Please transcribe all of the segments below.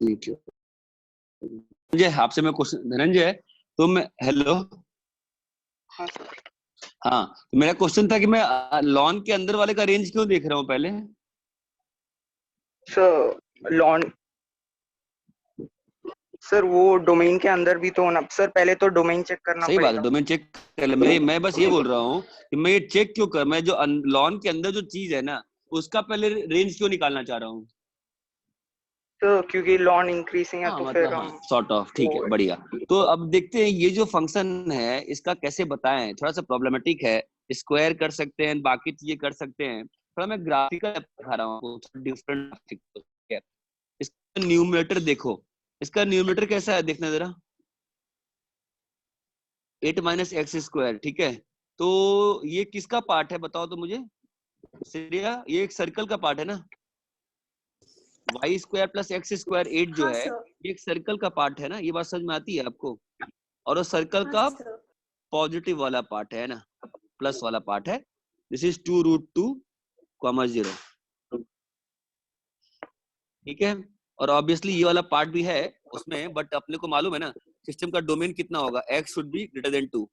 मुझे आपसे मैं क्वेश्चन, धनंजय है तो मैं, हेलो, हाँ सर। हाँ, तो मेरा क्वेश्चन था कि मैं लॉन के अंदर वाले का रेंज क्यों देख रहा हूँ पहले? सर लॉन, सर वो डोमेन के अंदर भी तो होना सर, पहले तो डोमेन चेक करना सही बात है, पड़ेगा। डोमेन चेक कर ले। मैं बस ये बोल रहा हूँ कि मैं ये चेक क्यों कर, मैं जो लॉन के अंदर जो चीज है ना उसका पहले रेंज क्यों निकालना चाह रहा हूँ? तो क्योंकि लॉन इंक्रीजिंग है हाँ तो मतलब, फिर हाँ हम सॉर्ट ऑफ, ठीक है, वो बढ़िया। तो अब देखते हैं ये जो फंक्शन है इसका कैसे बताएं, थोड़ा सा प्रॉब्लमेटिक है। स्क्वायर कर सकते हैं, बाकी चीजें कर सकते हैं, थोड़ा मैं ग्राफिकल दिखा रहा हूँ, डिफरेंट। इसका न्यूमरेटर देखो, इसका न्यूमरेटर कैसा है देखना जरा, 8 माइनस एक्स स्क्वायर, ठीक है। तो ये किसका पार्ट है बताओ तो मुझे श्रेया, ये एक सर्कल का पार्ट है ना, y square plus x square 8 जो हाँ है, सर। ये एक सर्कल का पार्ट है ना, ये बात समझ में आती है आपको? और वो सर्कल हाँ का सर। पॉजिटिव वाला पार्ट है ना, प्लस वाला पार्ट है, दिस इज 2√2, 0, ठीक है। और ऑब्वियसली ये वाला पार्ट भी है उसमें, बट अपने को मालूम है ना सिस्टम का डोमेन कितना होगा, x should be greater than 2,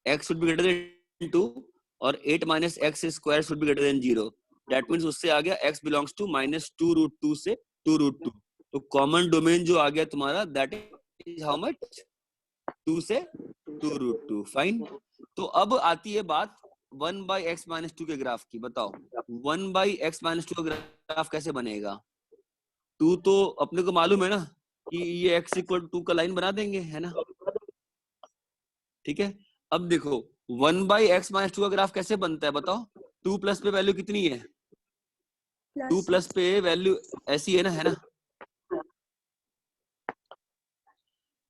x should be greater than 2, और 8 minus x square should be greater than 0। That means उससे आ गया x बिलोंग्स टू -2√2 से 2√2, तो कॉमन डोमेन जो आ गया तुम्हारा दैट इज हाउ मच, 2 से 2√2, फाइन। तो अब आती है बात 1/x-2 के ग्राफ की, बताओ 1/x-2 का ग्राफ कैसे बनेगा? 2 तो अपने को मालूम है ना कि ये x इक्वल 2 का लाइन बना देंगे, है ना, ठीक है। अब देखो 1/x-2 का ग्राफ कैसे बनता है बताओ, 2 प्लस पे वैल्यू कितनी है, 2 प्लस पे वैल्यू ऐसी है ना,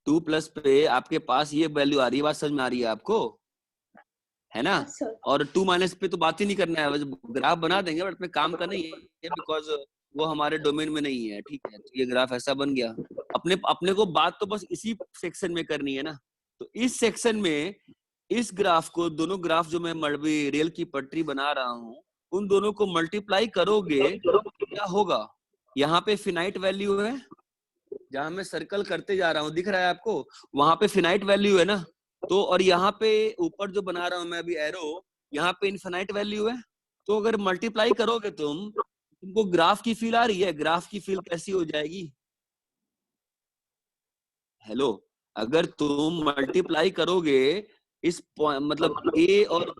2 प्लस पे आपके पास ये वैल्यू आ रही है, बात समझ में आ रही है आपको, है ना। हाँ सर। और 2 माइनस पे तो बात ही नहीं करना है, ग्राफ बना देंगे बट में काम का नहीं है, बिकॉज वो हमारे डोमेन में नहीं है, ठीक है। तो ये ग्राफ ऐसा बन गया, अपने अपने को बात तो बस इसी सेक्शन में करनी है ना। तो इस सेक्शन में इस ग्राफ को, दोनों ग्राफ जो मैं मड़वी रेल की पटरी बना रहा हूँ उन दोनों को मल्टीप्लाई करोगे तो क्या होगा, यहाँ पे फिनाइट वैल्यू है, जहां मैं सर्कल करते जा रहा हूँ दिख रहा है आपको, वहां पे फिनाइट वैल्यू है ना। तो और यहाँ पे ऊपर जो बना रहा हूँ मैं अभी एरो, यहाँ पे इनफिनाइट वैल्यू है। तो अगर मल्टीप्लाई करोगे तुमको ग्राफ की फील आ रही है, ग्राफ की फील कैसी हो जाएगी, हेलो, अगर तुम मल्टीप्लाई करोगे इस मतलब ए और B,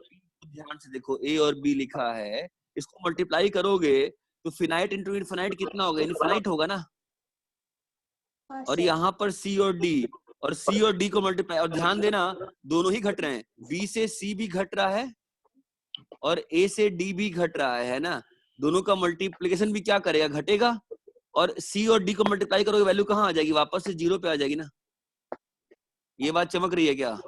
ध्यान से देखो ए और बी लिखा है, इसको मल्टीप्लाई करोगे तो फिनाइट इंटू इनफिनाइट कितना होगा, इनफिनाइट होगा ना। हाँ और सर। यहाँ पर सी और डी, और सी और डी को मल्टीप्लाई, और ध्यान देना दोनों ही घट रहे हैं, बी से सी भी घट रहा है और ए से डी भी घट रहा है ना। दोनों का मल्टीप्लीकेशन भी क्या करेगा, घटेगा, और सी और डी को मल्टीप्लाई करोगे वैल्यू कहाँ आ जाएगी, वापस से 0 पे आ जाएगी ना। ये बात चमक रही है क्या?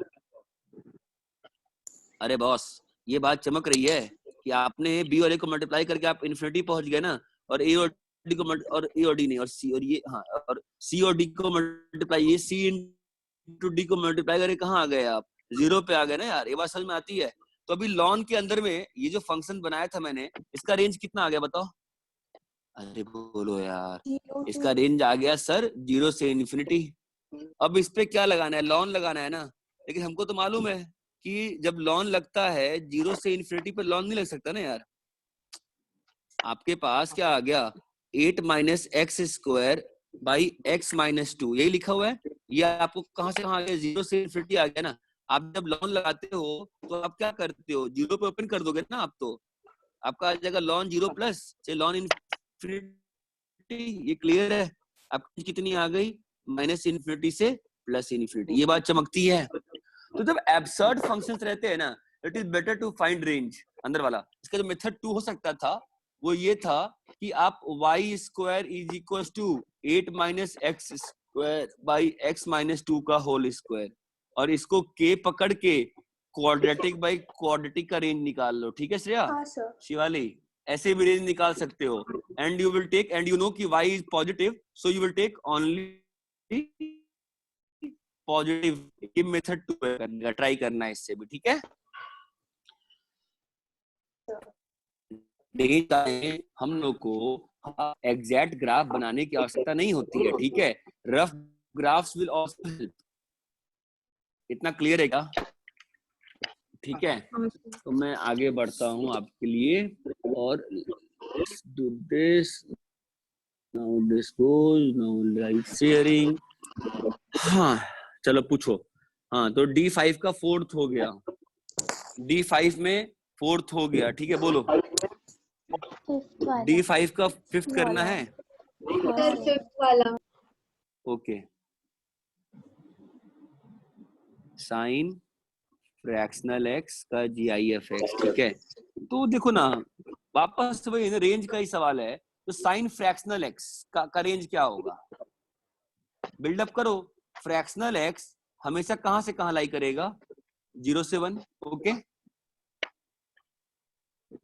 अरे बॉस, ये बात चमक रही है कि आपने बी और ए को मल्टीप्लाई करके आप इन्फिनिटी पहुंच गए ना, और ए और डी को और ए और डी नहीं, और सी और ये, हाँ, और सी और डी को मल्टीप्लाई, ये सी इंटू डी को मल्टीप्लाई करके कहाँ आ गए आप, 0 पे आ गए ना यार। ये बात समझ में आती है? तो अभी लॉन के अंदर में ये जो फंक्शन बनाया था मैंने, इसका रेंज कितना आ गया बताओ? अरे बोलो यार, 0 इसका to रेंज आ गया सर 0 से इन्फिनिटी। अब इस पे क्या लगाना है, लॉन लगाना है ना। लेकिन हमको तो मालूम है कि जब लॉन लगता है 0 से इन्फिनिटी पे लॉन नहीं लग सकता ना यार। आपके पास क्या आ गया, 8 minus x square by x minus 2, यही लिखा हुआ है। ये आपको कहाँ से कहाँ आ गया, 0 से इन्फिनिटी आ गया ना। आप जब लॉन लगाते हो तो आप क्या करते हो, 0 पे ओपन कर दोगे ना आप, तो आपका आ जाएगा लॉन 0 प्लस से लॉन इन्फिनिटी। ये क्लियर है? आपकी कितनी आ गई, माइनस इन्फिनिटी से प्लस इन्फिनिटी। ये बात चमकती है। तो जब एब्सर्ड फंक्शंस रहते हैं ना, it is better to find range अंदर वाला। इसका जो मेथड 2 हो सकता था वो ये था कि आप y square is equal to 8 minus x square by x minus 2 का होल स्क्वायर, और इसको k पकड़ के क्वाड्रेटिक बाई क्वाड्रेटिक का रेंज निकाल लो, ठीक है श्रेया? हाँ सर। शिवाली, ऐसे भी रेंज निकाल सकते हो। And you will take, and you know कि y is positive, so you will take only positive. ये मेथड 2 करने का ट्राई करना है इससे भी, ठीक है। नहीं हम लोग को एग्जैक्ट ग्राफ बनाने की आवश्यकता नहीं होती है, ठीक है। Rough graphs will also help. इतना क्लियर है क्या? ठीक है, तो मैं आगे बढ़ता हूँ आपके लिए और do this, now this goes, now like sharing। हाँ चलो पूछो। हाँ तो D5 का फोर्थ हो गया, D5 में फोर्थ हो गया, ठीक है बोलो। फिफ्थ वाला D5 का फिफ्थ करना है, सर फिफ्थ वाला ओके। साइन फ्रैक्शनल एक्स का GIF एक्स, ठीक है। तो देखो ना, वापस वही ना, रेंज का ही सवाल है। तो साइन फ्रैक्शनल एक्स का रेंज क्या होगा? बिल्डअप करो। फ्रैक्शनल एक्स हमेशा कहां से कहां लाई करेगा? 0 से 1, ओके।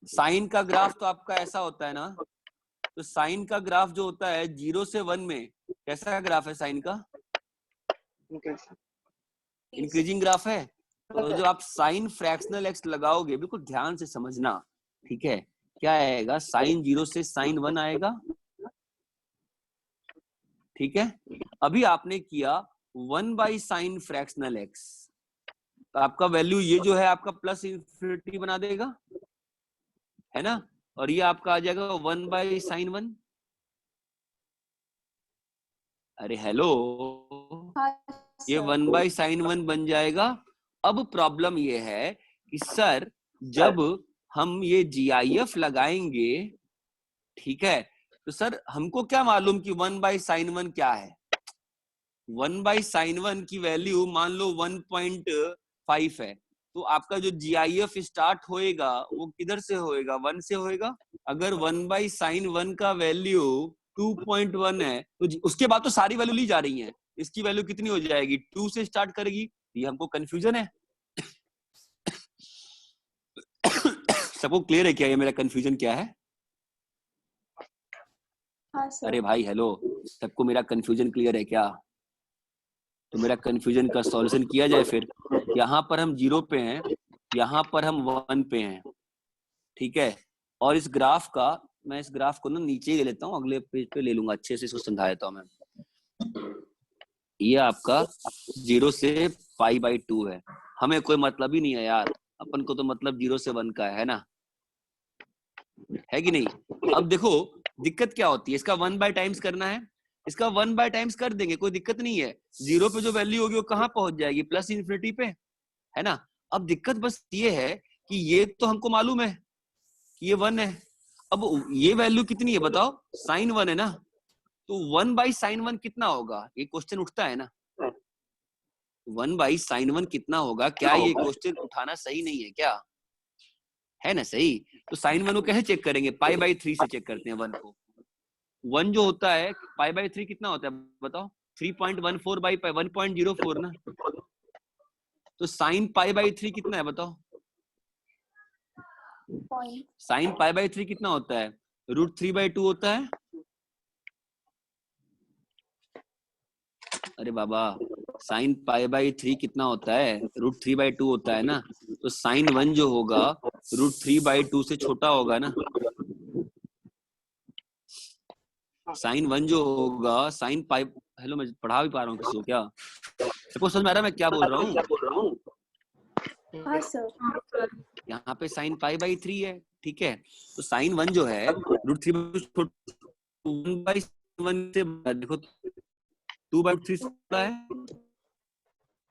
साइन का ग्राफ तो आपका ऐसा होता है ना, तो साइन का ग्राफ जो होता है 0 से 1 में कैसा ग्राफ है साइन का? इंक्रीजिंग ग्राफ है। तो जब आप साइन फ्रैक्शनल एक्स लगाओगे, बिल्कुल ध्यान से समझना, ठीक है, क्या आएगा? साइन 0 से साइन 1 आएगा, ठीक है। अभी आपने किया 1 बाई साइन फ्रैक्शनल एक्स, तो आपका वैल्यू ये जो है आपका प्लस इंफिनिटी बना देगा, है ना। और ये आपका आ जाएगा 1 बाई साइन 1। अरे हेलो, ये 1 बाई साइन 1 बन जाएगा। अब प्रॉब्लम ये है कि सर जब हम ये GIF लगाएंगे, ठीक है, तो सर हमको क्या मालूम कि 1 बाई साइन 1 क्या है? 1 बाई साइन 1 की वैल्यू मान लो 1.5 है, तो आपका जो GIF स्टार्ट होएगा वो किधर से होएगा? 1 से होएगा। अगर 1 बाई साइन 1 का वैल्यू 2.1 है, तो उसके बाद तो सारी वैल्यू ली जा रही है। इसकी वैल्यू कितनी हो जाएगी? 2 से स्टार्ट करेगी। ये हमको कंफ्यूजन है। सबको क्लियर है क्या ये मेरा कंफ्यूजन क्या है? हाँ सर। अरे भाई हेलो, सबको मेरा कंफ्यूजन क्लियर है क्या? तो मेरा कंफ्यूजन का सॉल्यूशन किया जाए फिर। यहाँ पर हम 0 पे हैं, यहाँ पर हम 1 पे हैं, ठीक है। और इस ग्राफ का, मैं इस ग्राफ को ना नीचे ही ले लेता हूँ, अगले पेज पे ले लूंगा, अच्छे से इसको समझा देता हूँ मैं। ये आपका 0 से π/2 है। हमें कोई मतलब ही नहीं है यार, अपन को तो मतलब 0 से 1 का है ना, है कि नहीं। अब देखो दिक्कत क्या होती है, इसका 1 बाय टाइम्स करना है, इसका 1 बाय टाइम्स कर देंगे, कोई दिक्कत नहीं है। 0 पे जो वैल्यू होगी वो कहाँ पहुंच जाएगी? प्लस इन्फिनिटी पे, है ना। अब दिक्कत बस ये है कि ये तो हमको मालूम है कि ये 1 है। अब ये वैल्यू कितनी है बताओ? साइन 1 है ना, तो 1 बाई साइन 1 कितना होगा? ये क्वेश्चन उठता है ना, 1 बाई साइन 1 कितना होगा? क्या ये क्वेश्चन उठाना सही नहीं है क्या? है ना सही। तो साइन 1 को कैसे चेक करेंगे? π/3 से चेक करते हैं 1 को। 1 जो होता है π/3 कितना होता है बताओ? 3.14 बाई 1.04 ना। तो साइन π/3 कितना है बताओ? साइन π/3 कितना होता है? √3/2 होता है। अरे बाबा, साइन π/3 कितना होता है? √3/2 होता है ना। तो साइन 1 जो होगा √3/2 से छोटा होगा ना। साइन 1 जो होगा साइन पाई, हेलो मैं पढ़ा भी पा रहा हूँ किसी को क्या? सबको समझ में आ रहा है मैं क्या बोल रहा हूँ? हाँ सर। यहाँ पे साइन π/3 है, ठीक है। तो साइन 1 जो है √3/2 1 बाई 1 से देखो 2/3 से बड़ा है,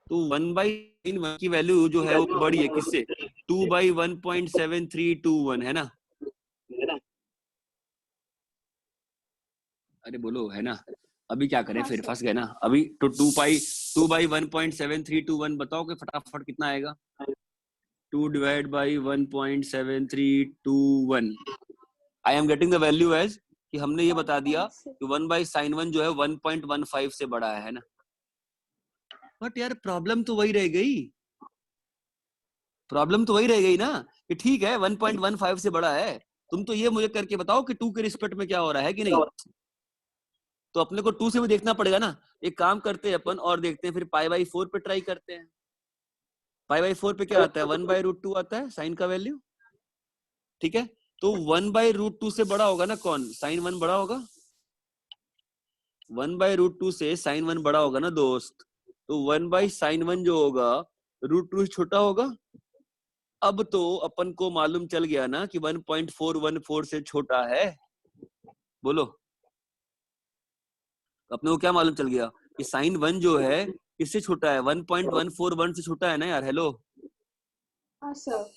तो 1 बाई 1 की वैल्यू जो है वो बड़ी है किससे? 2 बाई 1.7321 है ना। अरे बोलो, है ना। अभी क्या करें फिर? फंस गए ना अभी। तो 2 बाई 1.7321 बताओ कि फटाफट कितना आएगा? 2 divide by 1.7321। I am getting the value as कि हमने ये बता दिया कि 1 बाई साइन 1 जो है 1.15 से बड़ा है ना। बट यार प्रॉब्लम तो वही रह गई, प्रॉब्लम तो वही रह गई ना कि ठीक है 1.15 से बड़ा है। तुम तो ये मुझे करके बताओ कि 2 के रिस्पेक्ट में क्या हो रहा है कि नहीं। तो अपने को 2 से भी देखना पड़ेगा ना। एक काम करते हैं अपन और देखते हैं फिर π/4 पे ट्राई करते हैं। π/4 पे क्या आता है? 1/√2 आता है साइन का वैल्यू, ठीक है। तो 1/√2 से बड़ा होगा ना कौन? sin 1 बड़ा होगा। 1/√2 से sin 1 बड़ा होगा ना दोस्त। तो 1/sin 1 जो होगा √2 से छोटा होगा। अब तो अपन को मालूम चल गया ना कि 1.414 से छोटा है। बोलो, अपने को क्या मालूम चल गया कि sin 1 जो है किससे छोटा है? 1.141 से छोटा है ना यार। हेलो, हाँ सर।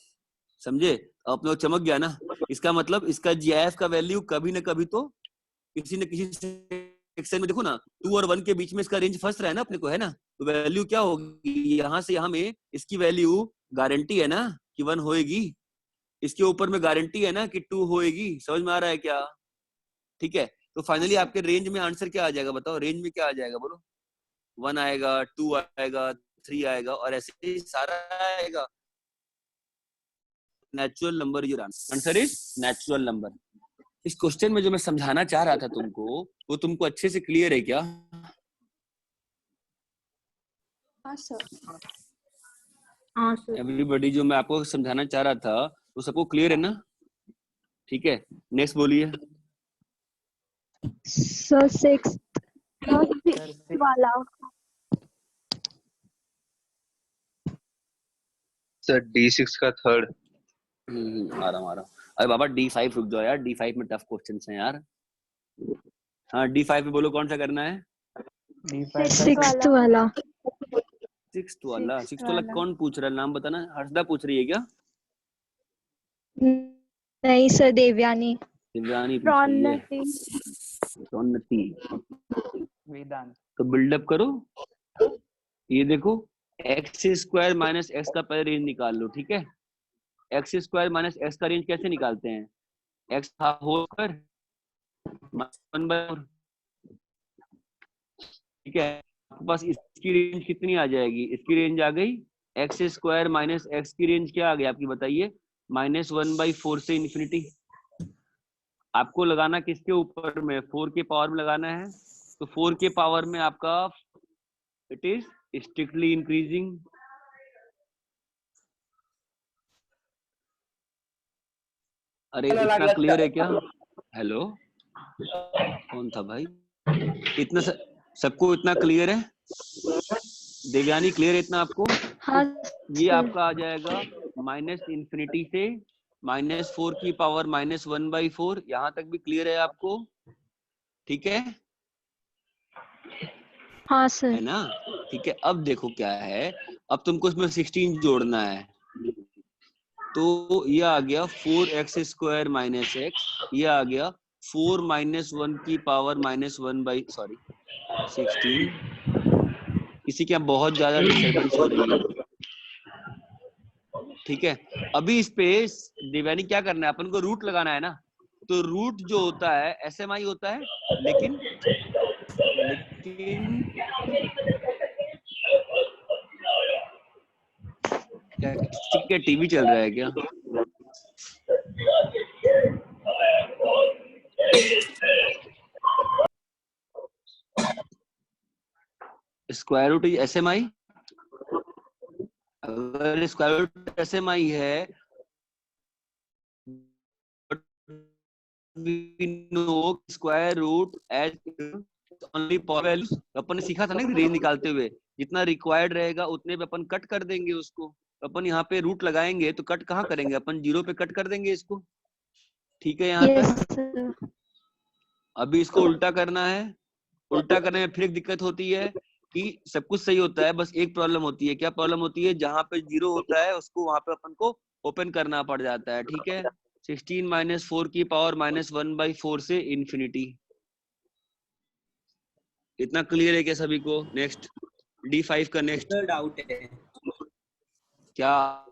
समझे? अपने को चमक गया ना। इसका मतलब इसका GIF का वैल्यू कभी ना कभी तो किसी न किसी सेक्शन में, देखो ना 2 और 1 के बीच में इसका रेंज फंस रहा है ना अपने को, है ना। तो वैल्यू क्या होगी यहाँ से यहाँ में? इसकी वैल्यू गारंटी है ना कि 1 होएगी। इसके ऊपर में गारंटी है ना कि 2 होएगी। समझ में आ रहा है क्या? ठीक है, तो फाइनली आपके रेंज में आंसर क्या आ जाएगा? बताओ, रेंज में क्या आ जाएगा? बोलो। 1 आएगा, 2 आएगा, 3 आएगा और ऐसे ही सारा आएगा। Natural number your answer is natural number. इस क्वेश्चन में जो मैं समझाना चाह रहा था तुमको, वो तुमको अच्छे से क्लियर है क्या? हाँ सर। हाँ सर। एवरीबॉडी, जो मैं आपको समझाना चाह रहा था वो सबको क्लियर है ना? ठीक है, नेक्स्ट बोलिए। सर 6 वाला। सर D6 का थर्ड। आ रहा हूँ। अरे बाबा D5 रुक जाओ यार, D5 में टफ क्वेश्चंस हैं यार। हाँ, D5 में बोलो कौन सा करना है? सिक्स्थ वाला। सिक्स्थ वाला कौन पूछ रहा है? नाम बताना। हर्षदा पूछ रही है क्या? नहीं सर, देवयानी। दिव्यानी पूछ रही है। प्रोन्नति। वेदांत। तो बिल्डअप करो। ये देखो, x² - x का पहले रेंज निकाल लो। ठीक है, x² - x का रेंज कैसे निकालते हैं? x था होल स्क्वायर 1/4। ठीक है, आपके पास इसकी रेंज कितनी आ जाएगी? इसकी रेंज आ गई x² - x की रेंज क्या आ गई आपकी? बताइए। -1/4 से इन्फिनिटी। आपको लगाना किसके ऊपर में? 4 के पावर में लगाना है। तो 4 के पावर में आपका इट इज स्ट्रिक्टली इंक्रीजिंग। अरे इतना क्लियर है क्या? हेलो, कौन था भाई? इतना सबको इतना क्लियर है? देवयानी, क्लियर है इतना आपको? हाँ ये आपका आ जाएगा -∞ से -4 की पावर -1/4। यहाँ तक भी क्लियर है आपको? ठीक है, हाँ सर। है ना? ठीक है, अब देखो क्या है। अब तुमको इसमें 16 जोड़ना है। तो ये आ गया 4x² - x। ये आ गया 4 - 1 की पावर -1/16। किसी के यहाँ बहुत ज्यादा डिस्टर्बेंस हो रही है। ठीक है, अभी इस पे देवयानी क्या करना है? अपन को रूट लगाना है ना। तो रूट जो होता है SMI होता है, लेकिन क्या किसी का टीवी चल रहा है क्या? Square root is SMI। अगर स्क्वायर रूट SMI है, we know square root as only values। अपन ने सीखा था ना रेंज निकालते हुए, जितना रिक्वायर्ड रहेगा उतने पे अपन कट कर देंगे उसको। अपन यहाँ पे रूट लगाएंगे तो कट कहाँ करेंगे? अपन 0 पे कट कर देंगे इसको। ठीक है, यहाँ तक। अभी इसको उल्टा करना है। उल्टा करने में फिर एक दिक्कत होती है कि सब कुछ सही होता है, बस एक प्रॉब्लम होती है। क्या प्रॉब्लम होती है? जहां पे 0 होता है उसको वहां पे अपन को ओपन करना पड़ जाता है। ठीक है, 16 - 4 की पावर -1/4 से इन्फिनिटी। इतना क्लियर है क्या सभी को? नेक्स्ट D5 का नेक्स्ट डाउट है क्या?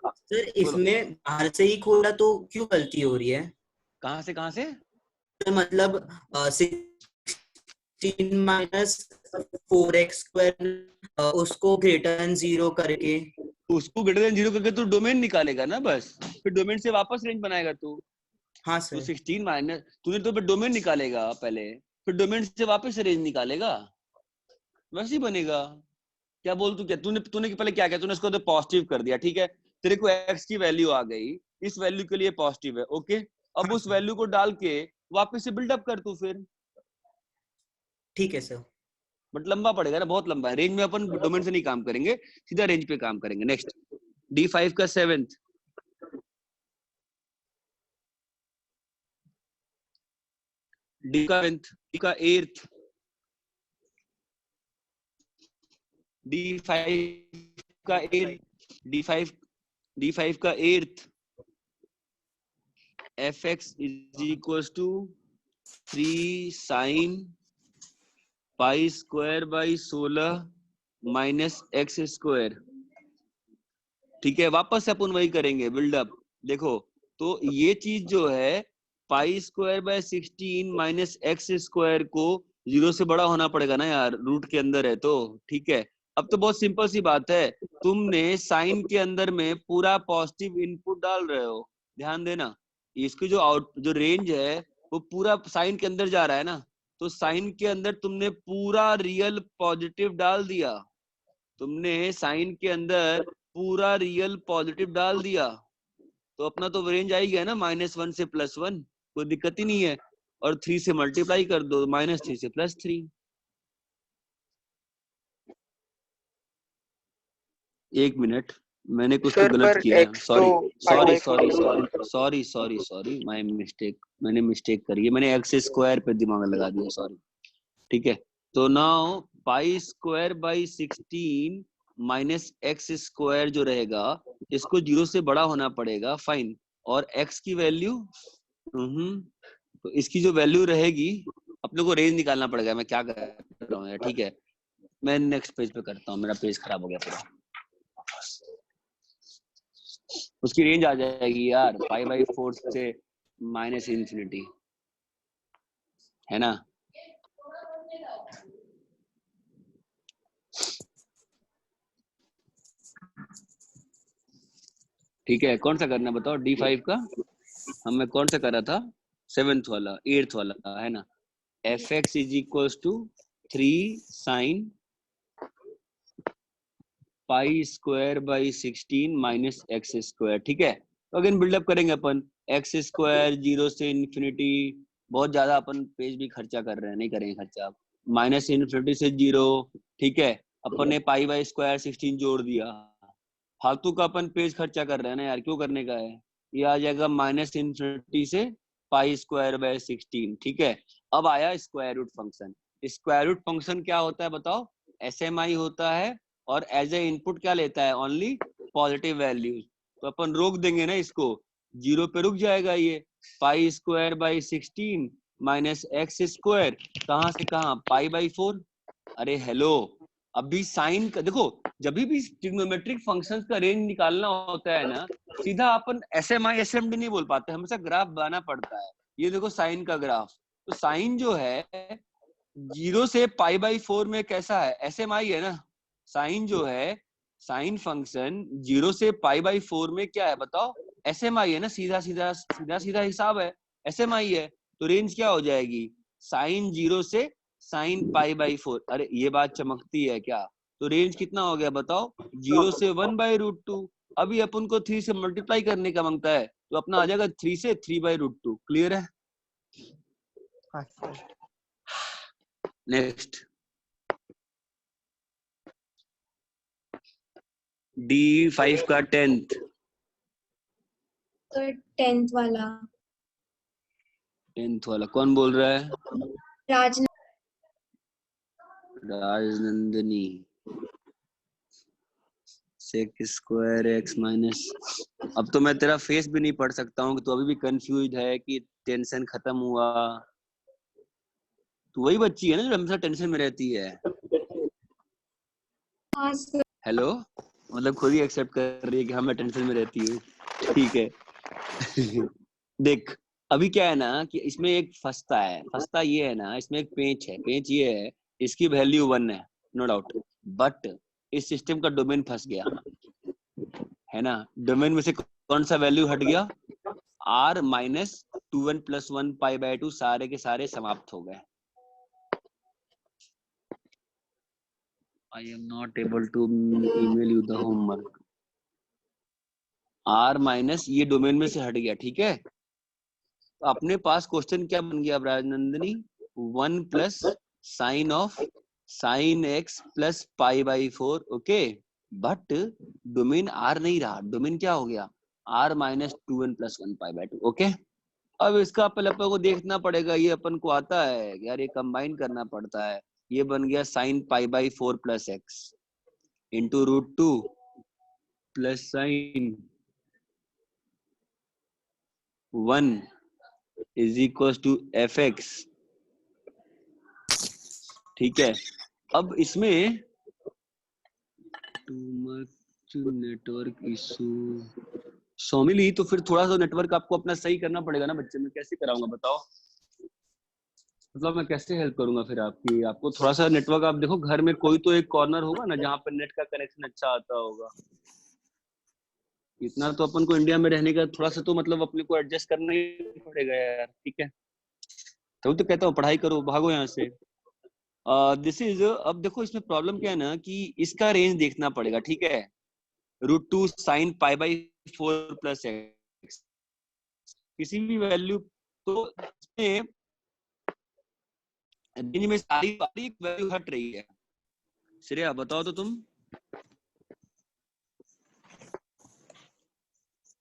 सर, इसमें बाहर से ही खोला तो क्यों गलती हो रही है? कहां से कहां से? मतलब 16 - 4x² उसको >0 करके। उसको >0 करके तू डोमेन निकालेगा ना बस, फिर डोमेन से वापस रेंज बनाएगा तू। हाँ तो सर। 16 तूने तो डोमेन निकालेगा पहले, फिर डोमेन से वापस रेंज निकालेगा, वैसे ही बनेगा। क्या बोल तू? क्या तूने पहले क्या किया? तूने इसको तो पॉजिटिव कर दिया। ठीक है, तेरे को x की वैल्यू आ गई इस वैल्यू के लिए पॉजिटिव है। ओके, अब उस वैल्यू को डाल के वापस से बिल्डअप कर तू फिर, ठीक है सर। बट लंबा पड़ेगा ना, बहुत लंबा है। रेंज में अपन डोमेन से नहीं काम करेंगे, सीधा रेंज पे काम करेंगे। नेक्स्ट, D5 का 7th, D का 10th, D का 8th, D5 का 8th, D5 का 8th, fx is equals to 3 sin pi square by 16 minus x square. ठीक है, वापस से अपन वही करेंगे बिल्डअप। देखो, तो ये चीज जो है pi square by 16 minus x square को 0 से बड़ा होना पड़ेगा ना यार, रूट के अंदर है तो। ठीक है, अब तो बहुत सिंपल सी बात है, तुमने साइन के अंदर में पूरा पॉजिटिव इनपुट डाल रहे हो, ध्यान देना। इसकी जो रेंज है वो पूरा साइन के अंदर जा रहा है ना, तो साइन के अंदर तुमने पूरा रियल पॉजिटिव डाल दिया, तुमने साइन के अंदर पूरा रियल पॉजिटिव डाल दिया, तो अपना तो रेंज आ ही गया ना -1 से +1, कोई दिक्कत ही नहीं है। और 3 से मल्टीप्लाई कर दो, -3 से +3। एक मिनट, मैंने कुछ तो सर गलत पर किया है, x सॉरी तो sorry pi/4 sorry sorry sorry sorry my mistake, मैंने मिस्टेक करी है, मैंने एक्स स्क्वायर पे दिमाग लगा दिया, सॉरी। ठीक है, तो now pi square by 16 minus x square जो रहेगा, इसको 0 से बड़ा होना पड़ेगा, फाइन। और x की वैल्यू, तो इसकी जो वैल्यू रहेगी, अपने को रेंज निकालना पड़ेगा। मैं क्या कर रहा हूँ यार, ठीक है, मैं नेक्स्ट पेज पे करता हूँ, मेरा पेज खराब हो गया पूरा। उसकी रेंज आ जाएगी यार π/4 से -∞, है ना। ठीक है, कौन सा करना बताओ, D5 का हमें कौन सा करा था, 7th वाला, 8th वाला, है ना। fx is equals to 3 sin pi square by 16 minus x square. ठीक है, तो अगेन बिल्डअप करेंगे अपन, एक्स स्क्वायर 0 से इन्फिनिटी, बहुत ज्यादा अपन पेज भी खर्चा कर रहे हैं, नहीं करेंगे खर्चा, -∞ से 0। ठीक है, अपन ने पाई बाई स्क्वायर 16 जोड़ दिया, फालतू का अपन पेज खर्चा कर रहे हैं ना यार, क्यों करने का है। ये आ जाएगा -∞ से पाई स्क्वायर बाय 16। ठीक है, अब आया square root function. Square root function क्या होता है बताओ, SMI होता है, और एज ए इनपुट क्या लेता है, ओनली पॉजिटिव वैल्यूज। तो अपन रोक देंगे ना इसको, 0 पे रुक जाएगा ये, पाई square by 16 minus x square, कहाँ से कहाँ, π/4। अरे हेलो, अभी साइन का देखो, जब भी ट्रिग्नोमेट्रिक फंक्शंस का रेंज निकालना होता है ना, सीधा अपन SMI SMD नहीं बोल पाते, हमेशा ग्राफ बनाना पड़ता है। ये देखो साइन का ग्राफ, तो साइन जो है 0 से π/4 में कैसा है, SMI है ना। साइन जो है, साइन फंक्शन 0 से π/4 में क्या है बताओ, SMI है ना, सीधा सीधा सीधा सीधा हिसाब है, SMI है। तो रेंज क्या हो जाएगी, साइन 0 से साइन π/4। अरे ये बात चमकती है क्या, तो रेंज कितना हो गया बताओ, 0 से 1/√2। अभी अपन को 3 से मल्टीप्लाई करने का मांगता है, तो अपना आ जाएगा 3 से 3/√2। क्लियर है। नेक्स्ट, D5 का 10th, तो 10th वाला 10th वाला कौन बोल रहा है, Raj Rajnandini. Sec square x minus, अब तो मैं तेरा फेस भी नहीं पढ़ सकता हूँ कि तू अभी भी कंफ्यूज है कि टेंशन खत्म हुआ। तू वही बच्ची है ना जो हमेशा टेंशन में रहती है। हाँ सर। हेलो, मतलब खुद ही एक्सेप्ट कर रही है कि हाँ मैं टेंशन में रहती हूँ, ठीक है। देख, अभी क्या है ना कि इसमें एक फंसता है, फंसता ये है ना, इसमें एक पेंच है, पेंच ये है, इसकी वैल्यू 1 है, नो डाउट, बट इस सिस्टम का डोमेन फंस गया, है ना। डोमेन में से कौन सा वैल्यू हट गया, r - 2n + 1 π/2, सारे के सारे समाप्त हो गए। I am not able to email you the homework. r minus ये डोमेन में से हट गया, ठीक है। तो अपने पास क्वेश्चन क्या बन गया Rajnandini, 1 plus sign of sine x plus pi by 4, okay. But domain r नहीं रहा, डोमेन क्या हो गया, r minus 2n plus 1 pi by 2, okay. अब इसका पहले अपन को देखना पड़ेगा, ये अपन को आता है यार, ये कंबाइन करना पड़ता है। ये बन गया sine pi by 4 plus x into root 2 plus sine 1 is equal to f x, ठीक है। अब इसमें टू मच नेटवर्क इशू सोमिली, तो फिर थोड़ा सा नेटवर्क आपको अपना सही करना पड़ेगा ना बच्चे, मैं कैसे कराऊंगा बताओ, मतलब मैं कैसे हेल्प करूंगा फिर आपकी, आपको थोड़ा सा नेटवर्क, आप देखो घर में कोई तो एक कॉर्नर होगा ना जहाँ पर नेट का कनेक्शन अच्छा आता होगा। इतना तो अपन को इंडिया में रहने का थोड़ा सा तो मतलब अपने को एडजस्ट करना ही पड़ेगा यार, ठीक है। तो कहता हूँ पढ़ाई करो, भागो यहाँ से। दिस इज, अब देखो इसमें प्रॉब्लम क्या है ना कि इसका रेंज देखना पड़ेगा, ठीक है। Root 2 sine pi by 4 plus x, किसी भी वैल्यू, तो इसमें रेंज में सारी वैल्यू हट रही है। श्रेया बताओ तो तुम।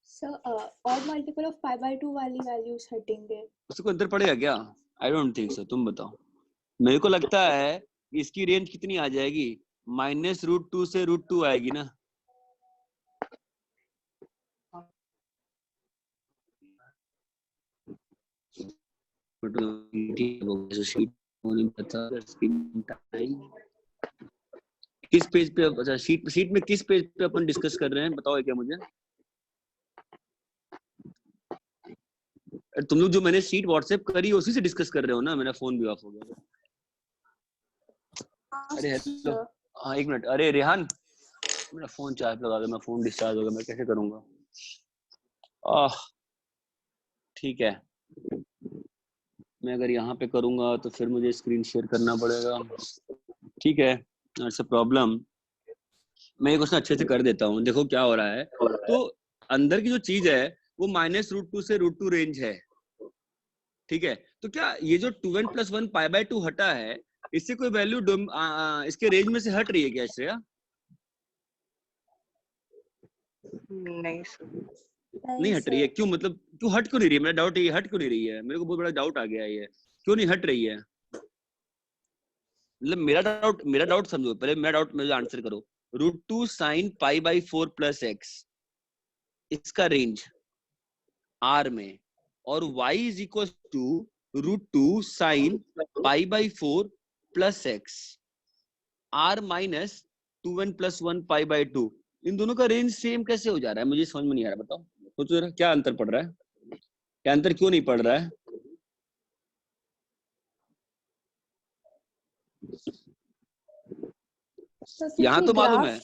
Sir odd multiple of pi by 2 वाली वैल्यूज हटेंगे। उसको अंदर पड़ेगा क्या, आई डोंट थिंक सो, तुम बताओ। मेरे को लगता है इसकी रेंज कितनी आ जाएगी, माइनस रूट 2 से रूट 2 आएगी ना। किस पेज पे, अच्छा शीट में किस पेज पे अपन डिस्कस कर रहे हैं बताओ क्या मुझे। तुम लोग जो मैंने शीट व्हाट्सएप करी उसी से डिस्कस कर रहे हो ना, मेरा फोन भी ऑफ हो गया। अरे हेलो, हाँ एक मिनट, अरे रेहान मेरा फोन चार्ज लगा दो, मैं फोन डिस्चार्ज हो गया, मैं कैसे करूंगा। ठीक है, मैं अगर यहाँ पे करूंगा तो फिर मुझे स्क्रीन शेयर करना पड़ेगा, ठीक है। इट्स अ प्रॉब्लम, मैं ये क्वेश्चन अच्छे से कर देता हूँ, देखो क्या हो रहा है। तो अंदर की जो चीज है वो माइनस रूट 2 से रूट 2 रेंज है, ठीक है। तो क्या ये जो 2n प्लस 1 पाई बाय 2 हटा है, इससे कोई वैल्यू इसके रेंज में से हट रही है क्या श्रेया? नहीं सर, नहीं हट रही है, क्यों, मतलब क्यों हट क्यों नहीं रही है, मेरा डाउट ये हट क्यों नहीं रही है, मेरे को बहुत बड़ा डाउट आ गया है, ये क्यों नहीं हट रही है। मतलब मेरा डाउट समझो पहले, मेरा डाउट मुझे आंसर करो। Root 2 sine pi by 4 plus x, इसका रेंज आर में, और y is equal to root 2 sine pi by 4 plus x, R minus 2n plus 1 pi by 2, इन दोनों का रेंज सेम कैसे हो जा रहा है, मुझे समझ में नहीं आ रहा, बताओ सोचो जरा क्या अंतर पड़ रहा है, क्या अंतर क्यों नहीं पड़ रहा है। यहाँ तो मालूम है,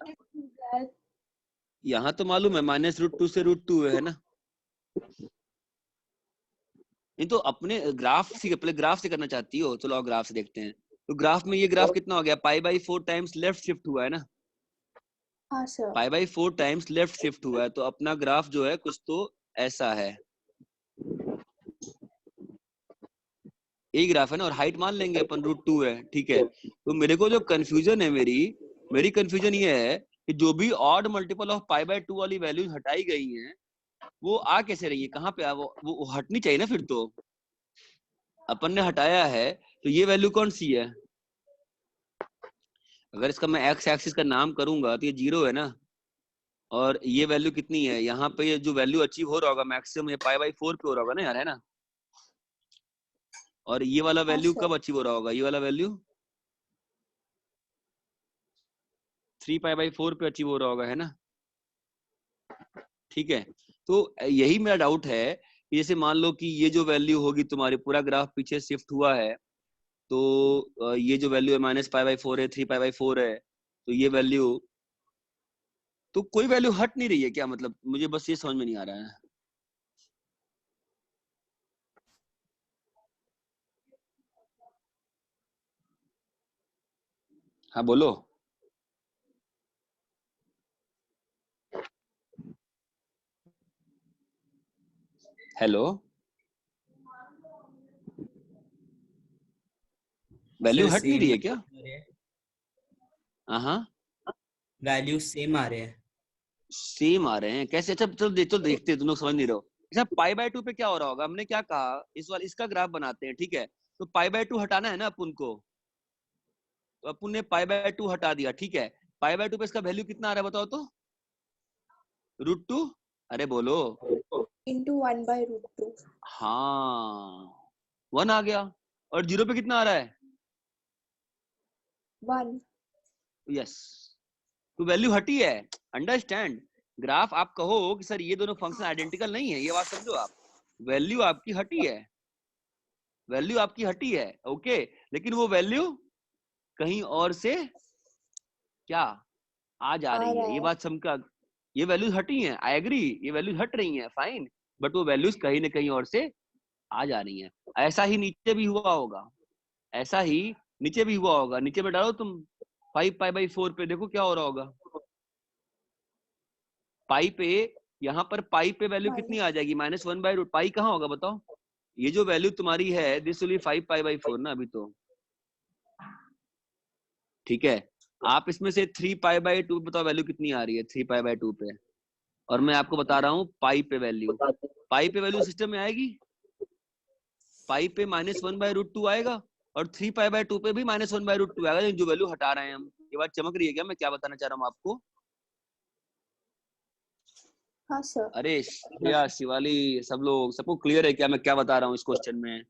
यहाँ तो मालूम है माइनस रूट 2 से रूट 2 है ना। नहीं तो अपने ग्राफ से, पहले ग्राफ से करना चाहती हो, चलो आओ ग्राफ से देखते हैं। तो ग्राफ में ये ग्राफ कितना हो गया, पाई बाई 4 टाइम्स लेफ्ट शिफ्ट हुआ है ना। हाँ sir. Pi by 4 times left shift हुआ है, तो अपना ग्राफ जो है कुछ तो ऐसा है, यही ग्राफ है ना, और हाइट मान लेंगे अपन रूट 2 है, ठीक है। तो मेरे को जो कंफ्यूजन है, मेरी कंफ्यूजन ये है कि जो भी odd multiple of pi by 2 वाली वैल्यूज हटाई गई हैं वो आ कैसे रही है, कहाँ पे आ, वो हटनी चाहिए ना, फिर तो अपन ने हटाया है, तो ये वैल्यू कौन सी है। अगर इसका मैं एक्स एक्सिस का नाम करूंगा तो ये 0 है ना, और ये वैल्यू कितनी है, यहाँ पे ये जो वैल्यू अचीव हो रहा होगा मैक्सिमम, ये पाई बाई 4 पे हो रहा होगा ना यार, है ना। और ये वाला वैल्यू कब अचीव हो रहा होगा, ये वाला वैल्यू 3 पाई बाई 4 पे अचीव हो रहा होगा, है ना, ठीक है। तो यही मेरा डाउट है कि जैसे मान लो कि ये जो वैल्यू होगी, तुम्हारे पूरा ग्राफ पीछे शिफ्ट हुआ है, तो ये जो वैल्यू है माइनस पाई बाई 4 है, 3 पाई बाई 4 है, तो ये वैल्यू, तो कोई वैल्यू हट नहीं रही है क्या, मतलब मुझे बस ये समझ में नहीं आ रहा है। हाँ बोलो। हेलो, वैल्यू सर हट नहीं रही है सेम क्या? हाँ, वैल्यू सेम आ रहे हैं। सेम आ रहे हैं कैसे? अच्छा चलो तो देखते हैं, तुम लोग समझ नहीं रहे हो। अच्छा पाई बाय 2 पे क्या हो रहा होगा? हमने क्या कहा, इस बार इसका ग्राफ बनाते हैं, ठीक है? तो पाई बाय 2 हटाना है ना अपन को, तो अपन ने पाई बाय 2 हटा दिया, ठीक है? पाई बाय 2 पे इसका वैल्यू कितना आ रहा है बताओ तो? √2, अरे बोलो। into 1/√2. हाँ 1 आ गया। और 0 पे कितना आ रहा है? 1. यस, तो वैल्यू हटी है। अंडरस्टैंड, ग्राफ आप कहो कि सर ये दोनों फंक्शन आइडेंटिकल नहीं है, ये बात समझो आप। वैल्यू आपकी हटी है, वैल्यू आपकी हटी है, ओके, लेकिन वो वैल्यू कहीं और से क्या आ जा आ रही रहा है, ये है. बात समझा। ये वैल्यूज हटी हैं, आई एग्री, ये वैल्यूज हट रही हैं, फाइन, बट वो वैल्यूज कहीं ना कहीं और से आ जा रही हैं। ऐसा ही नीचे भी हुआ होगा, ऐसा ही नीचे भी हुआ होगा। नीचे में डालो तुम 5π/4 पे, देखो क्या हो रहा होगा। पाई पे, यहाँ पर पाई पे वैल्यू कितनी आ जाएगी? -1/√, पाई कहाँ होगा बताओ? ये जो वैल्यू तुम्हारी है दिस विल बी 5π/4 ना अभी तो, ठीक है? आप इसमें से 3π/2 बताओ वैल्यू कितनी आ रही है 3π/2 पे, और मैं आपको बता रहा हूँ पाई पे वैल्यू। पाई पे वैल्यू सिस्टम में आएगी, पाई पे -1/√2 आएगा, और 3π/2 पे भी -1/√2 आएगा, जो वैल्यू हटा रहे हैं हम। ये बात चमक रही है क्या? मैं क्या बताना चाह रहा हूँ आपको? हाँ सर. अरे श्रेया, शिवाली, सब लोग, सबको क्लियर है क्या मैं क्या बता रहा हूँ इस क्वेश्चन में?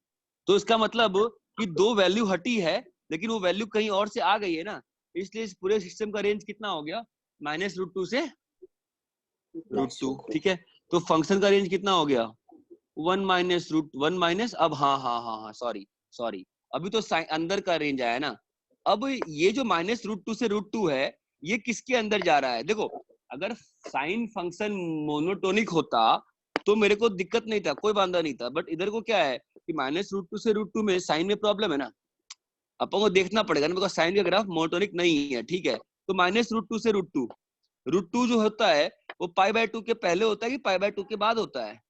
तो इसका मतलब कि दो वैल्यू हटी है, लेकिन वो वैल्यू कहीं और से आ गई है ना, इसलिए इस पूरे सिस्टम का रेंज कितना हो गया? -√2 से √2, ठीक है? तो फंक्शन का रेंज कितना हो गया? 1 माइनस, अब हाँ सॉरी सॉरी, अभी तो अंदर का रेंज आया ना। अब ये जो -√2 से √2 है, ये किसके अंदर जा रहा है? देखो, अगर साइन फंक्शन मोनोटोनिक होता तो मेरे को दिक्कत नहीं था, कोई बांधा नहीं था, बट इधर को क्या है कि -√2 से √2 में साइन में प्रॉब्लम है ना, अपन को देखना पड़ेगा ना, बिकॉज साइन का ग्राफ मोनोटोनिक नहीं है, ठीक है? तो -√2 से √2 जो होता है वो π/2 के पहले होता है कि π/2 के बाद होता है?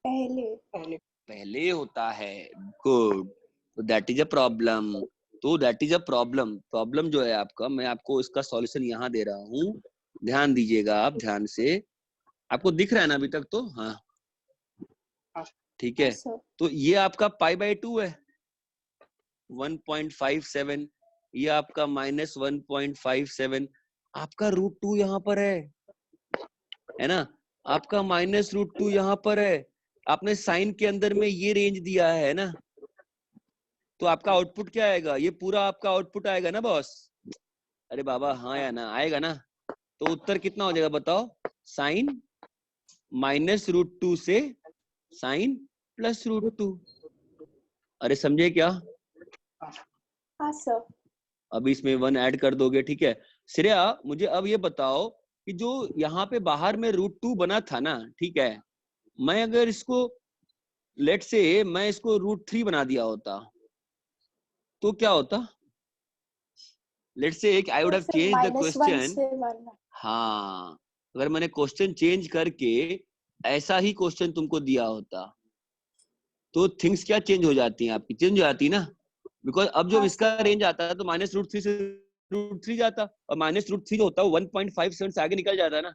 पहले होता है। गुड, तो दैट इज अ प्रॉब्लम। तो that is a problem. Problem जो है आपका, मैं आपको इसका सॉल्यूशन यहाँ दे रहा हूँ, ध्यान दीजिएगा आप ध्यान से। आपको दिख रहा है ना अभी तक तो? हाँ ठीक है। तो ये आपका π/2 है 1.57, ये आपका -1.57, आपका √2 यहाँ पर है ना? आपका -√2 यहाँ पर है। आपने साइन के अंदर में ये रेंज दिया है ना, तो आपका आउटपुट क्या आएगा? ये पूरा आपका आउटपुट आएगा ना बॉस? अरे बाबा हाँ या ना, आएगा ना? तो उत्तर कितना हो जाएगा बताओ? साइन -√2 से साइन +√2। अरे समझे क्या? हाँ सर. अब इसमें 1 ऐड कर दोगे, ठीक है? श्रेया मुझे अब ये बताओ कि जो यहाँ पे बाहर में √2 बना था ना, ठीक है, मैं अगर इसको लेट से मैं इसको √3 बना दिया होता तो क्या होता? Let's say I would have change the question. हाँ, अगर मैंने क्वेश्चन चेंज करके ऐसा ही क्वेश्चन तुमको दिया होता तो थिंग्स क्या चेंज हो जाती हैं आपकी? चेंज हो जाती है ना, बिकॉज अब जो इसका रेंज आता है तो -√3 से √3 जाता, और -√3 जो होता है 1.57 से आगे निकल जाता है ना,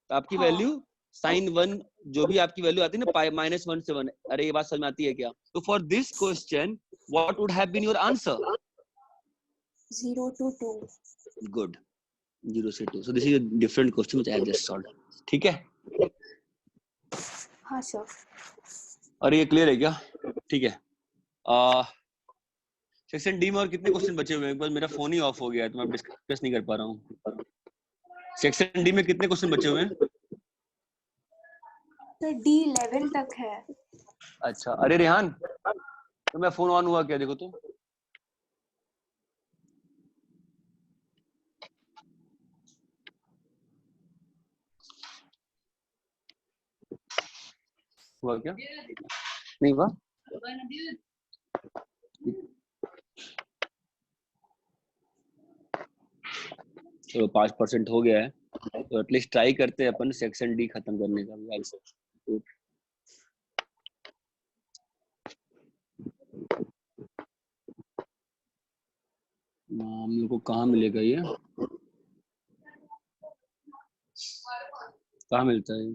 तो आपकी वैल्यू sin 1 जो भी आपकी वैल्यू आती है ना -1 से 1। अरे ये बात समझ में आती है क्या? तो for this question what would have been your answer? 0 to 2. Good, 0 से 2। So this is a different question which I have just solved, ठीक है? हाँ सर. और ये क्लियर है क्या? ठीक है। सेक्शन डी में और कितने क्वेश्चन बचे हुए हैं? एक बार मेरा फोन ही ऑफ हो गया है तो मैं डिस्कस नहीं कर पा रहा हूँ। सेक्शन डी में कितने क्वेश्चन बचे हुए हैं? तो D11 तक है. अच्छा, अरे रेहान, तो मैं फोन ऑन हुआ क्या? देखो तो हुआ क्या? नहीं हुआ? चलो 5% हो गया है, तो एटलीस्ट ट्राई करते हैं अपन सेक्शन डी खत्म करने का। हम लोग को कहाँ मिलेगा ये, कहाँ मिलता है?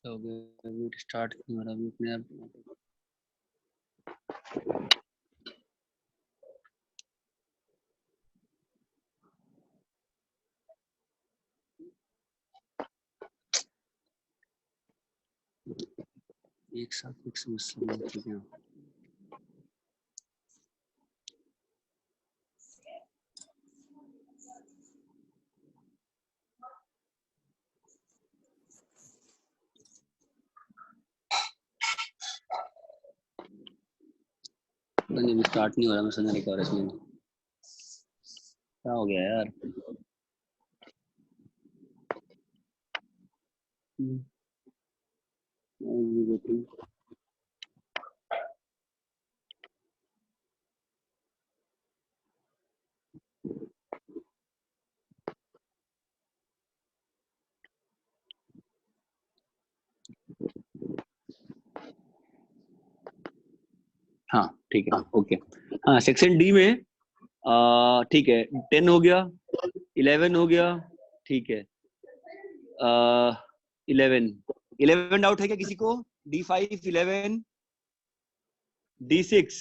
हो गया, वेट स्टार्ट क्यों हो रहा है अभी अपने आप? एक साथ एक समस्या नहीं थी क्या? नहीं स्टार्ट नहीं हो रहा, मैं समझ नहीं पा रहा इसमें क्या हो गया यार। हाँ ठीक है, ओके। हाँ सेक्शन डी में ठीक है, 10 हो गया, 11 हो गया, ठीक है। 11 डाउट है क्या किसी को? D5, 11, D6,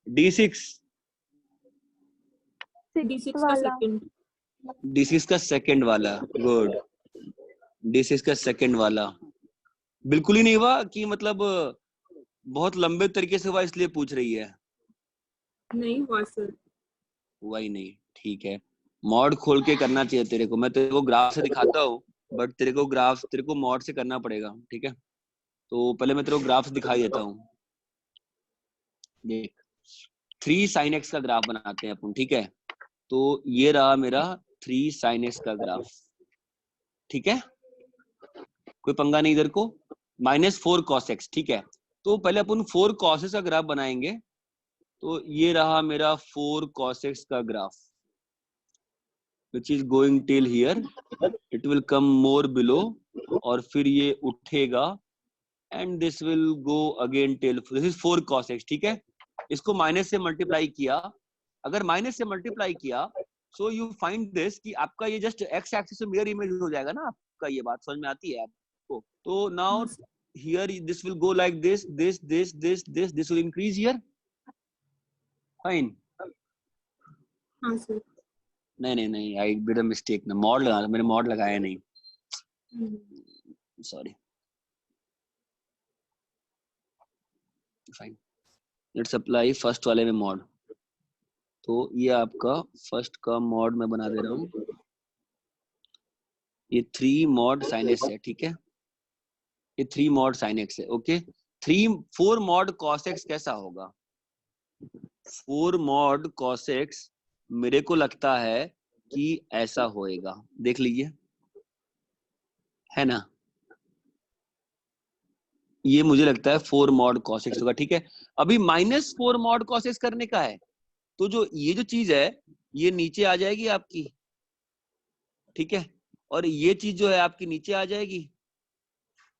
D6, D6 का सेकंड, D6 का सेकंड वाला, गुड। D6 का सेकंड वाला बिल्कुल ही नहीं हुआ कि मतलब बहुत लंबे तरीके से हुआ इसलिए पूछ रही है? नहीं हुआ सर। हुआ ही नहीं, ठीक है। मॉड खोल के करना चाहिए तेरे को, मैं तेरे को ग्राफ से दिखाता हूँ बट तेरे को मॉड से करना पड़ेगा, ठीक है। तो पहले मैं तेरे को ग्राफ दिखाई देता हूँ। देख 3 sin x का ग्राफ बनाते हैं अपन, ठीक है। तो ये रहा मेरा 3 sin x का ग्राफ, ठीक है, कोई पंगा नहीं इधर को। -4 cos x, ठीक है। तो पहले अपन 4 cos x का ग्राफ बनाएंगे। तो ये रहा मेरा 4 cos x का graph which is going till here, it will come more below और फिर ये उठेगा and this will go again till this is 4 cos x, ठीक है। इसको माइनस से मल्टीप्लाई किया, अगर माइनस से मल्टीप्लाई किया सो यू फाइंड दिस कि आपका ये जस्ट x एक्सिस से मिरर इमेज हो जाएगा ना आपका। ये बात समझ में आती है आपको? तो now here this will go like this will increase here, fine। हाँ सर। नहीं आई डिड अ मिस्टेक ना, मॉड लगा, मैंने मॉड लगाया नहीं, sorry, fine. Let's apply first वाले में मॉड। तो ये आपका फर्स्ट का मॉड मैं बना दे रहा हूँ। ये 3 मॉड sin x है, ठीक है। ये 3 मॉड sin x है, ओके। 4 मॉड cos x कैसा होगा? 4 मॉड cos x मेरे को लगता है कि ऐसा होएगा, देख लीजिए, है ना। ये मुझे लगता है 4 मॉड cos x होगा, ठीक है। अभी -4 मॉड cos x करने का है, तो जो ये जो चीज है ये नीचे आ जाएगी आपकी, ठीक है। और ये चीज जो है आपकी नीचे आ जाएगी,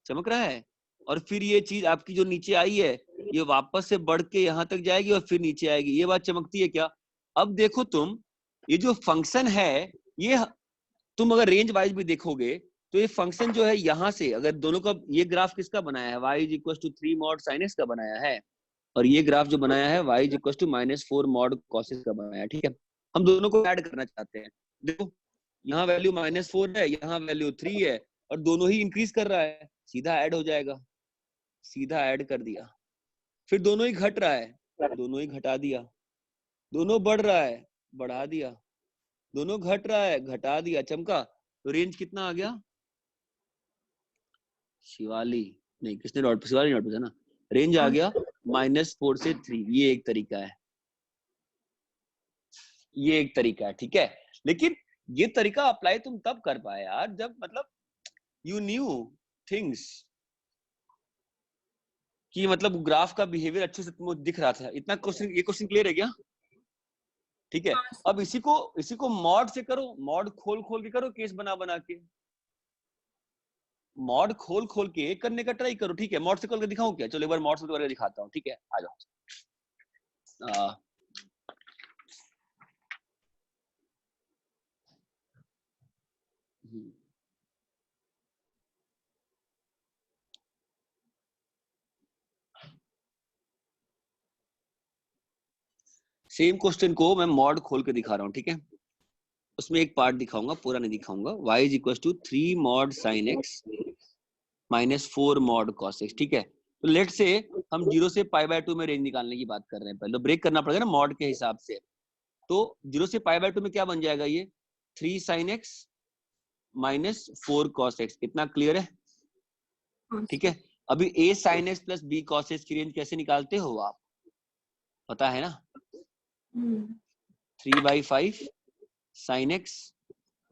चमक रहा है। और फिर ये चीज आपकी जो नीचे आई है ये वापस से बढ़ के यहाँ तक जाएगी और फिर नीचे आएगी। ये बात चमकती है क्या? अब देखो तुम, ये जो फंक्शन है ये तुम अगर रेंज वाइज भी देखोगे तो ये फंक्शन जो है यहाँ से, अगर दोनों का ये ग्राफ किसका बनाया है, y = 3 mod sin x का बनाया है, और ये ग्राफ जो बनाया है y = -4 mod cos x का बनाया है, ठीक है। हम दोनों को ऐड करना चाहते हैं। देखो यहाँ वैल्यू -4 है, यहाँ वैल्यू 3 है, और दोनों ही इंक्रीज कर रहा है, सीधा ऐड हो जाएगा, सीधा ऐड कर दिया। फिर दोनों ही घट रहा है, दोनों ही घटा दिया। दोनों बढ़ रहा है, बढ़ा दिया। दोनों घट रहा है, घटा दिया, चमका। तो रेंज कितना आ गया? शिवाली नहीं, किसने डॉट, शिवाली डॉट पूछा ना। रेंज आ गया -4 से 3। ये एक तरीका है, ये एक तरीका है, ठीक है। लेकिन ये तरीका अप्लाई तुम तब कर पाए यार जब मतलब यू न्यू थिंग्स, कि मतलब ग्राफ का बिहेवियर अच्छे से तुमको दिख रहा था। इतना क्वेश्चन, ये क्वेश्चन क्लियर है क्या? ठीक है। अब इसी को मॉड से करो, मॉड खोल के करो, केस बना के। मॉड खोल खोल के करने का ट्राई करो, ठीक है। मॉड से खोल के दिखाऊं क्या? चलो एक बार मॉड से करके दिखाता हूँ, ठीक है, आ जाओ। सेम क्वेश्चन को मैं मॉड खोल के दिखा रहा हूँ, ठीक है। उसमें एक पार्ट दिखाऊंगा, पूरा नहीं दिखाऊंगा। y is equal to 3 mod sine x minus 4 mod cos x, ठीक है। तो लेट से हम 0 से π/2 में रेंज निकालने की बात कर रहे हैं। पहले ब्रेक करना पड़ेगा ना मॉड के हिसाब से। तो 0 से π/2 में क्या बन जाएगा? ये 3 sine x minus 4 cos x। कितना क्लियर है? ठीक है। अभी a sine x plus b cos x की रेंज कैसे निकालते हो आप? पता है ना? 3/5 साइन x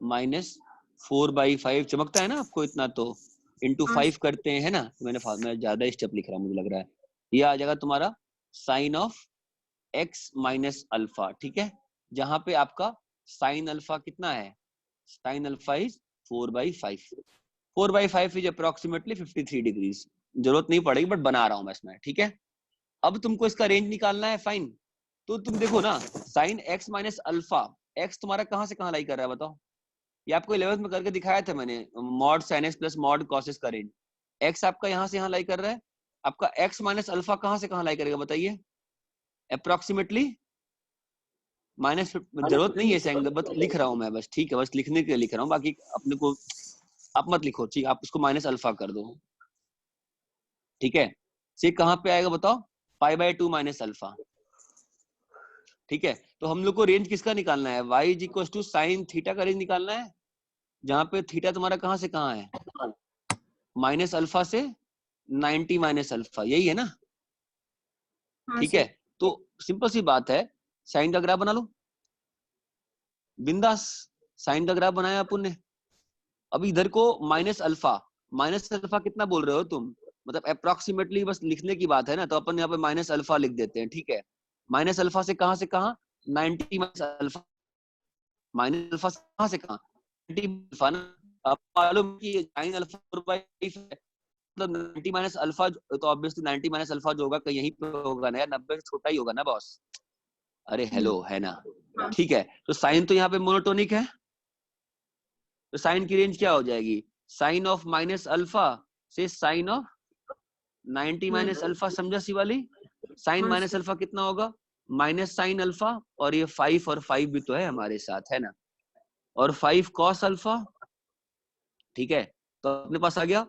माइनस 4/5 चमकता है ना आपको इतना? तो इंटू 5 करते हैं ना। मैं ज्यादा स्टेप लिख रहा हूँ, मुझे लग रहा है। ये आ जाएगा तुम्हारा sine of x minus alpha, ठीक है। जहां पे आपका साइन अल्फा कितना है? Sine alpha is 4/5। 4/5 is approximately 53 degrees. जरूरत नहीं पड़ेगी बट बना रहा हूं मैं इसमें, ठीक है। अब तुमको इसका रेंज निकालना है, फाइन। तो तुम देखो ना, sine x minus alpha, x तुम्हारा कहां से कहां लाई कर रहा है बताओ? ये आपको 11th में करके दिखाया था मैंने, mod sine x plus mod cos x का रेंज। x आपका यहां से यहां लाई कर रहा है, आपका x माइनस अल्फा कहां से कहां लाई करेगा बताइए? Approximately minus. जरूरत नहीं है इस एंगल, बस लिख रहा हूं मैं, बस ठीक है, बस लिखने के लिए लिख रहा हूँ। बाकी अपने को आप मत लिखो, ठीक, आप उसको माइनस अल्फा कर दो, ठीक है। से कहां पे आएगा बताओ? π/2 माइनस अल्फा, ठीक है। तो हम लोग को रेंज किसका निकालना है? y is equal to sine theta का रेंज निकालना है, जहां पे थीटा तुम्हारा कहां से कहां है? माइनस अल्फा से 90 माइनस अल्फा, यही है ना? ठीक है। तो सिंपल सी बात है, साइन का ग्राफ बना लो बिंदास। साइन का ग्राफ बनाया अपन ने। अब इधर को माइनस अल्फा कितना बोल रहे हो तुम? मतलब अप्रोक्सीमेटली बस लिखने की बात है ना, तो अपन यहाँ पे माइनस अल्फा लिख देते हैं, ठीक है। माइनस अल्फा से कहां 90 माइनस अल्फा। माइनस अल्फा से कहां 90 अल्फा ना। अब मालूम कि साइन अल्फा 4/5 है, मतलब 90 माइनस अल्फा, तो ऑब्वियसली 90 माइनस अल्फा जो होगा कहीं यहीं पे होगा ना यार, 90 से छोटा ही होगा ना बॉस। अरे हेलो, है ना? ठीक है। तो साइन तो यहाँ पे मोनोटोनिक है, तो साइन की रेंज क्या हो जाएगी? साइन ऑफ माइनस अल्फा से साइन ऑफ 90 माइनस अल्फा, समझा सी वाली? साइन माइनस अल्फा कितना होगा? माइनस साइन अल्फा, और ये 5 और 5 भी तो है हमारे साथ, है ना? और 5 कॉस अल्फा, ठीक है। तो अपने पास आ गया